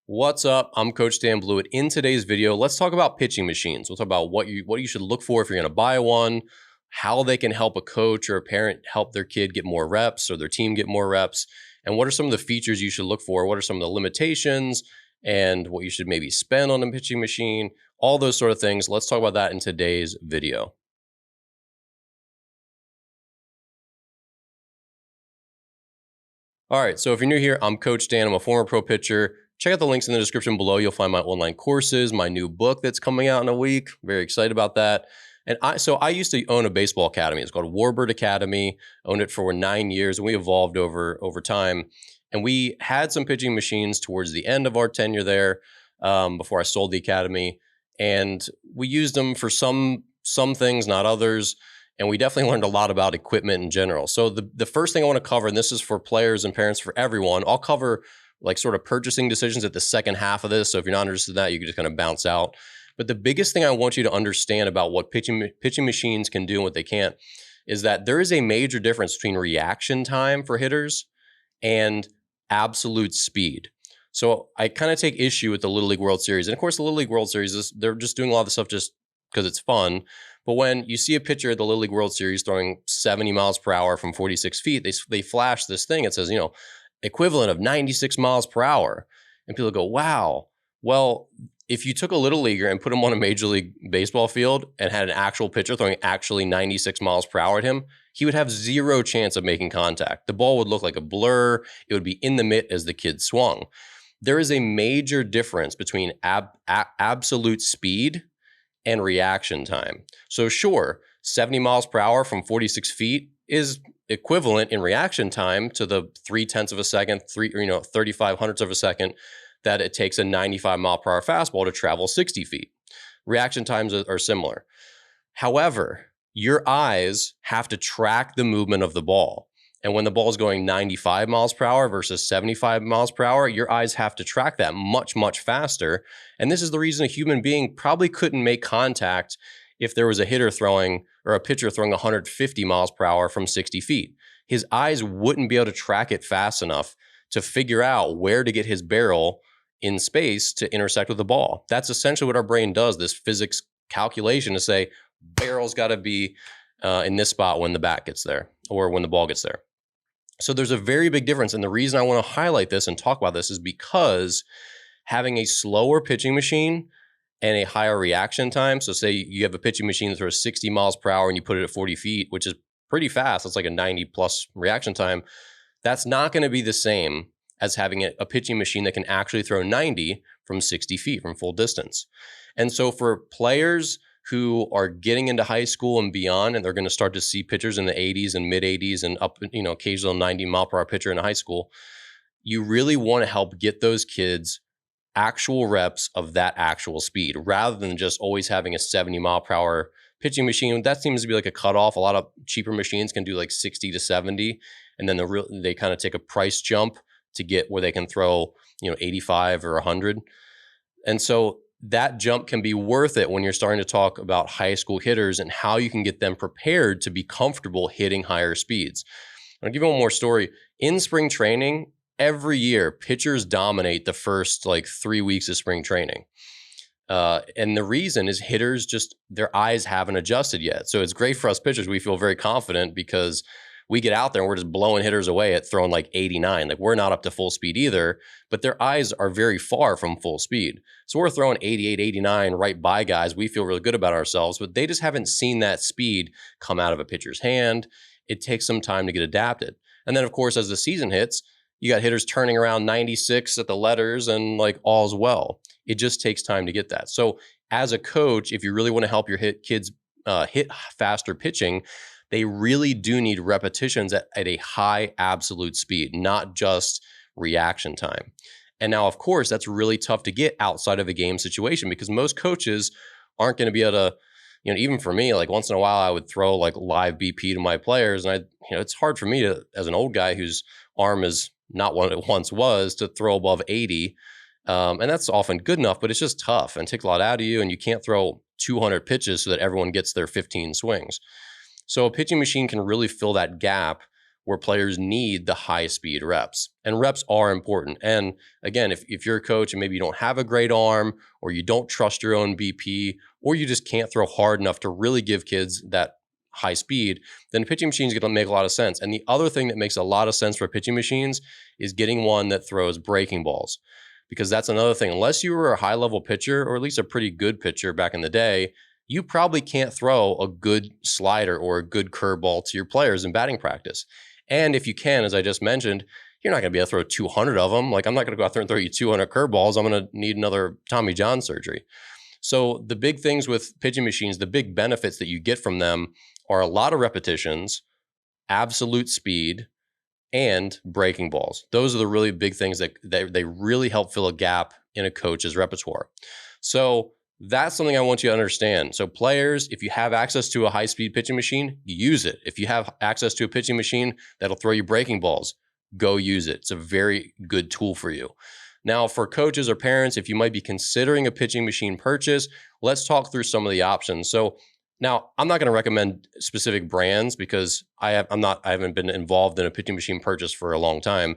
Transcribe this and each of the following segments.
What's up? I'm Coach Dan Blewett. In today's video, let's talk about pitching machines. We'll talk about what you should look for if you're going to buy one, how they can help a coach or a parent help their kid get more reps or their team get more reps, and what are some of the features you should look for, what are some of the limitations, and what you should maybe spend on a pitching machine, all those sort of things. Let's talk about that in today's video. All right, so if you're new here, I'm Coach Dan. I'm a former pro pitcher. Check out the links in the description below. You'll find my online courses, my new book that's coming out in a week. Very excited about that. And I used to own a baseball academy. It's called Warbird Academy. Owned it for 9 years, and we evolved over time. And we had some pitching machines towards the end of our tenure there, before I sold the academy. And we used them for some things, not others. And we definitely learned a lot about equipment in general. So the first thing I want to cover, and this is for players and parents, for everyone, I'll cover like sort of purchasing decisions at the second half of this. So if you're not interested in that, you can just kind of bounce out. But the biggest thing I want you to understand about what pitching machines can do and what they can't is that there is a major difference between reaction time for hitters and absolute speed. So I kind of take issue with the Little League World Series. And of course, the Little League World Series, they're just doing a lot of the stuff just because it's fun. But when you see a pitcher at the Little League World Series throwing 70 miles per hour from 46 feet, they flash this thing. It says, equivalent of 96 miles per hour. And people go, wow. Well, if you took a little leaguer and put him on a Major League Baseball field and had an actual pitcher throwing actually 96 miles per hour at him, he would have zero chance of making contact. The ball would look like a blur. It would be in the mitt as the kid swung. There is a major difference between absolute speed and reaction time. So sure, 70 miles per hour from 46 feet is equivalent in reaction time to the 0.3 of a second, 35 hundredths of a second that it takes a 95 mile per hour fastball to travel 60 feet. Reaction times are similar. However, your eyes have to track the movement of the ball. And when the ball is going 95 miles per hour versus 75 miles per hour, your eyes have to track that much, much faster. And this is the reason a human being probably couldn't make contact if there was a hitter throwing or a pitcher throwing 150 miles per hour from 60 feet. His eyes wouldn't be able to track it fast enough to figure out where to get his barrel in space to intersect with the ball. That's essentially what our brain does, this physics calculation to say, barrel's got to be in this spot when the bat gets there or when the ball gets there. So there's a very big difference. And the reason I want to highlight this and talk about this is because having a slower pitching machine and a higher reaction time. So say you have a pitching machine that throws 60 miles per hour and you put it at 40 feet, which is pretty fast. That's like a 90 plus reaction time. That's not going to be the same as having a pitching machine that can actually throw 90 from 60 feet from full distance. And so for players who are getting into high school and beyond, and they're going to start to see pitchers in the 80s and mid 80s and up, occasional 90 mile per hour pitcher in high school, you really want to help get those kids actual reps of that actual speed rather than just always having a 70 mile per hour pitching machine. That seems to be like a cutoff. A lot of cheaper machines can do like 60 to 70, and then they kind of take a price jump to get where they can throw 85 or 100. And so that jump can be worth it when you're starting to talk about high school hitters and how you can get them prepared to be comfortable hitting higher speeds. I'll give you one more story. In spring training, every year, pitchers dominate the first 3 weeks of spring training. And the reason is hitters their eyes haven't adjusted yet. So it's great for us pitchers. We feel very confident because we get out there and we're just blowing hitters away at throwing 89. We're not up to full speed either, but their eyes are very far from full speed. So we're throwing 88, 89 right by guys. We feel really good about ourselves, but they just haven't seen that speed come out of a pitcher's hand. It takes some time to get adapted. And then of course, as the season hits, you got hitters turning around 96 at the letters and all's well. It just takes time to get that. So as a coach, if you really want to help your kids hit faster pitching, they really do need repetitions at a high absolute speed, not just reaction time. And now, of course, that's really tough to get outside of a game situation because most coaches aren't going to be able to, even for me, once in a while I would throw live BP to my players. And it's hard for me to, as an old guy whose arm is not what it once was, to throw above 80. And that's often good enough, but it's just tough and takes a lot out of you. And you can't throw 200 pitches so that everyone gets their 15 swings. So a pitching machine can really fill that gap where players need the high speed reps, and reps are important. And again, if you're a coach and maybe you don't have a great arm, or you don't trust your own BP, or you just can't throw hard enough to really give kids that high speed, then pitching machines are going to make a lot of sense. And the other thing that makes a lot of sense for pitching machines is getting one that throws breaking balls, because that's another thing. Unless you were a high level pitcher, or at least a pretty good pitcher back in the day, you probably can't throw a good slider or a good curveball to your players in batting practice. And if you can, as I just mentioned, you're not going to be able to throw 200 of them. Like, I'm not going to go out there and throw you 200 curveballs. I'm going to need another Tommy John surgery. So the big things with pitching machines, the big benefits that you get from them are a lot of repetitions, absolute speed, and breaking balls. Those are the really big things that they really help fill a gap in a coach's repertoire. So that's something I want you to understand. So players, if you have access to a high-speed pitching machine, use it. If you have access to a pitching machine that'll throw you breaking balls, go use it. It's a very good tool for you. Now, for coaches or parents, if you might be considering a pitching machine purchase, let's talk through some of the options. So now, I'm not going to recommend specific brands because I haven't been involved in a pitching machine purchase for a long time.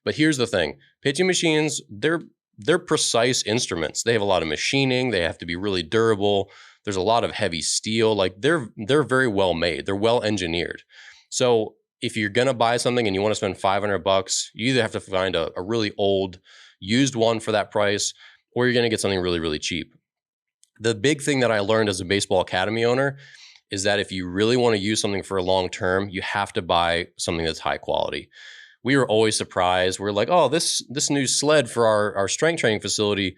But here's the thing: pitching machines, they're precise instruments. They have a lot of machining. They have to be really durable. There's a lot of heavy steel. Like, they're very well made. They're well engineered. So if you're going to buy something and you want to spend $500, you either have to find a really old used one for that price, or you're going to get something really, really cheap. The big thing that I learned as a baseball academy owner is that if you really want to use something for a long term, you have to buy something that's high quality. We were always surprised. We're like, oh, this new sled for our strength training facility,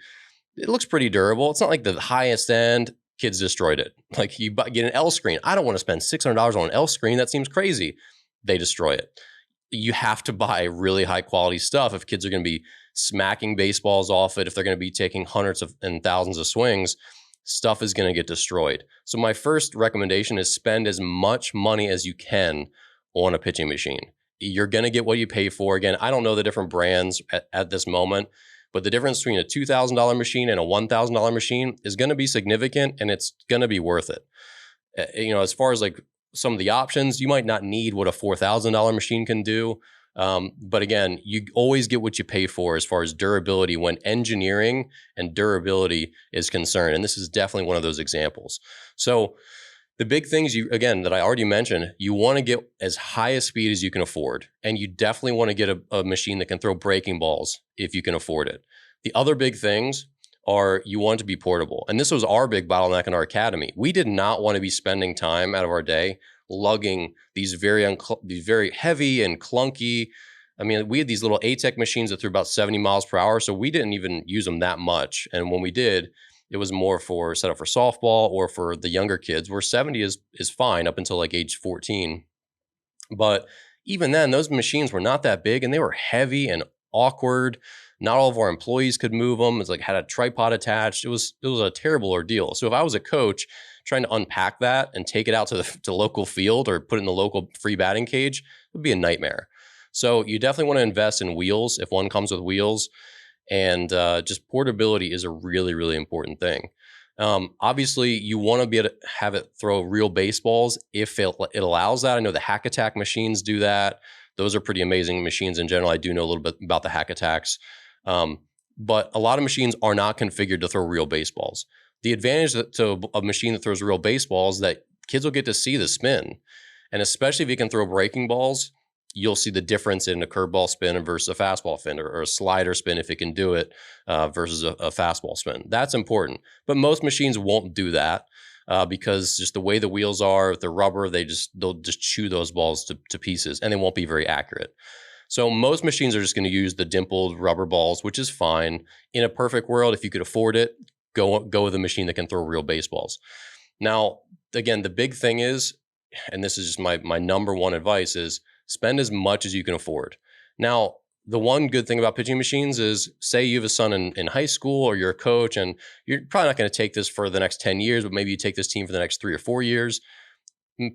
it looks pretty durable. It's not like the highest end. Kids destroyed it. Like, you get an L screen. I don't want to spend $600 on an L screen. That seems crazy. They destroy it. You have to buy really high quality stuff if kids are going to be smacking baseballs off it, if they're going to be taking hundreds and thousands of swings. Stuff is going to get destroyed. So my first recommendation is spend as much money as you can on a pitching machine. You're going to get what you pay for. Again, I don't know the different brands at this moment, but the difference between a $2,000 machine and a $1,000 machine is going to be significant, and it's going to be worth it. As far as like some of the options, you might not need what a $4,000 machine can do. But again, you always get what you pay for as far as durability when engineering and durability is concerned. And this is definitely one of those examples. So the big things that I already mentioned, you want to get as high a speed as you can afford. And you definitely want to get a machine that can throw breaking balls if you can afford it. The other big things are you want it to be portable. And this was our big bottleneck in our academy. We did not want to be spending time out of our day lugging these very heavy and clunky. I mean, we had these little ATEC machines that threw about 70 miles per hour, so we didn't even use them that much. And when we did, it was more for set up for softball or for the younger kids, where 70 is fine up until like age 14. But even then, those machines were not that big, and they were heavy and awkward. Not all of our employees could move them. It's like had a tripod attached. It was a terrible ordeal. So if I was a coach trying to unpack that and take it out to the local field or put it in the local free batting cage, it would be a nightmare. So you definitely want to invest in wheels if one comes with wheels. And just portability is a really, really important thing. Obviously, you want to be able to have it throw real baseballs if it allows that. I know the Hack Attack machines do that. Those are pretty amazing machines in general. I do know a little bit about the Hack Attacks. But a lot of machines are not configured to throw real baseballs. The advantage to a machine that throws real baseballs is that kids will get to see the spin. And especially if you can throw breaking balls, you'll see the difference in a curveball spin versus a fastball spin, or a slider spin if it can do it versus a fastball spin. That's important. But most machines won't do that because just the way the wheels are, if they're rubber, they'll just chew those balls to pieces, and they won't be very accurate. So most machines are just going to use the dimpled rubber balls, which is fine. In a perfect world, if you could afford it, go with a machine that can throw real baseballs. Now, again, the big thing is, and this is just my number one advice, is spend as much as you can afford. Now, the one good thing about pitching machines is, say you have a son in high school, or you're a coach, and you're probably not going to take this for the next 10 years, but maybe you take this team for the next 3 or 4 years.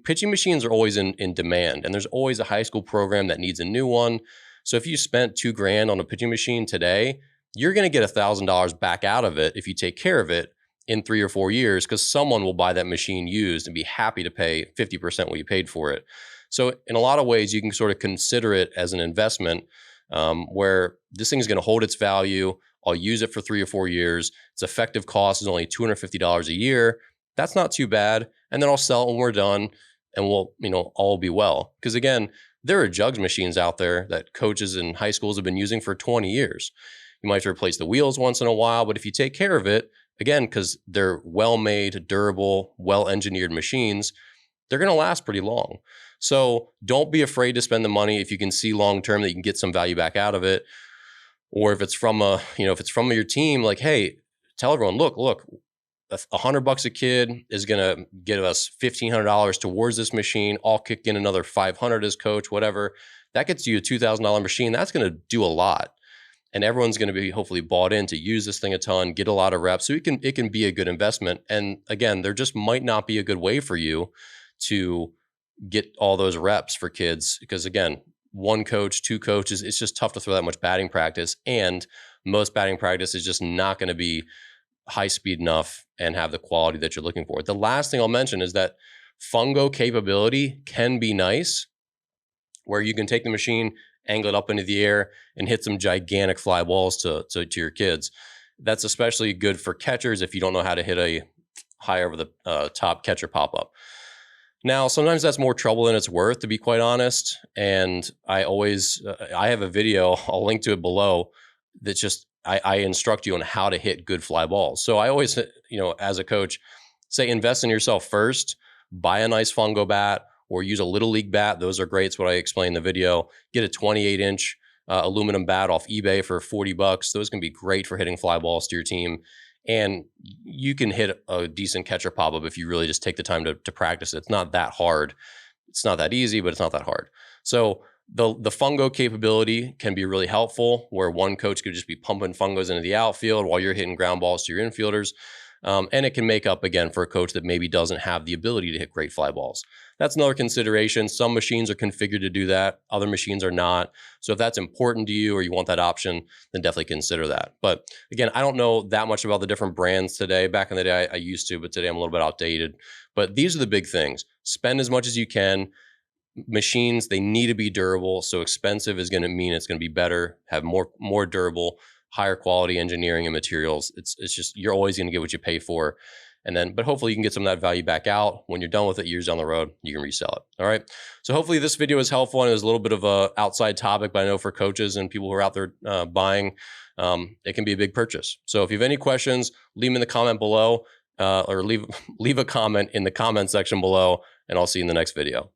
Pitching machines are always in demand, and there's always a high school program that needs a new one. So if you spent $2,000 on a pitching machine today, you're going to get $1,000 back out of it if you take care of it in 3 or 4 years, because someone will buy that machine used and be happy to pay 50% what you paid for it. So in a lot of ways, you can sort of consider it as an investment where this thing is going to hold its value. I'll use it for 3 or 4 years. Its effective cost is only $250 a year. That's not too bad. And then I'll sell it when we're done and we'll, all will be well. Because again, there are jugs machines out there that coaches in high schools have been using for 20 years. You might have to replace the wheels once in a while, but if you take care of it, again, because they're well-made, durable, well-engineered machines, they're going to last pretty long. So don't be afraid to spend the money if you can see long-term that you can get some value back out of it. Or if it's from if it's from your team, like, hey, tell everyone, look, $100 a kid is going to get us $1,500 towards this machine. I'll kick in another $500 as coach, whatever. That gets you a $2,000 machine. That's going to do a lot. And everyone's going to be hopefully bought in to use this thing a ton, get a lot of reps. So it can be a good investment. And again, there just might not be a good way for you to get all those reps for kids. Because again, 1 coach, 2 coaches, it's just tough to throw that much batting practice. And most batting practice is just not going to be high speed enough and have the quality that you're looking for. The last thing I'll mention is that fungo capability can be nice, where you can take the machine, angle it up into the air, and hit some gigantic fly balls to your kids. That's especially good for catchers if you don't know how to hit a high over the top catcher pop-up. Now, sometimes that's more trouble than it's worth, to be quite honest. And I have a video, I'll link to it below, that's just, I instruct you on how to hit good fly balls. So I always, as a coach, say invest in yourself first, buy a nice fungo bat or use a little league bat. Those are great. It's what I explained in the video. Get a 28-inch aluminum bat off eBay for $40. Those can be great for hitting fly balls to your team. And you can hit a decent catcher pop-up if you really just take the time to practice it. It's not that hard. It's not that easy, but it's not that hard. So the fungo capability can be really helpful, where one coach could just be pumping fungos into the outfield while you're hitting ground balls to your infielders. And it can make up, again, for a coach that maybe doesn't have the ability to hit great fly balls. That's another consideration. Some machines are configured to do that. Other machines are not. So if that's important to you or you want that option, then definitely consider that. But again, I don't know that much about the different brands today. Back in the day, I used to, but today I'm a little bit outdated. But these are the big things. Spend as much as you can. Machines, they need to be durable. So expensive is going to mean it's going to be better, have more durable, higher quality engineering and materials. It's just, you're always going to get what you pay for. And then, but hopefully you can get some of that value back out. When you're done with it years down the road, you can resell it. All right. So hopefully this video is helpful, and it was a little bit of a outside topic, but I know for coaches and people who are out there buying, it can be a big purchase. So if you have any questions, leave them in the comment below, or leave a comment in the comment section below, and I'll see you in the next video.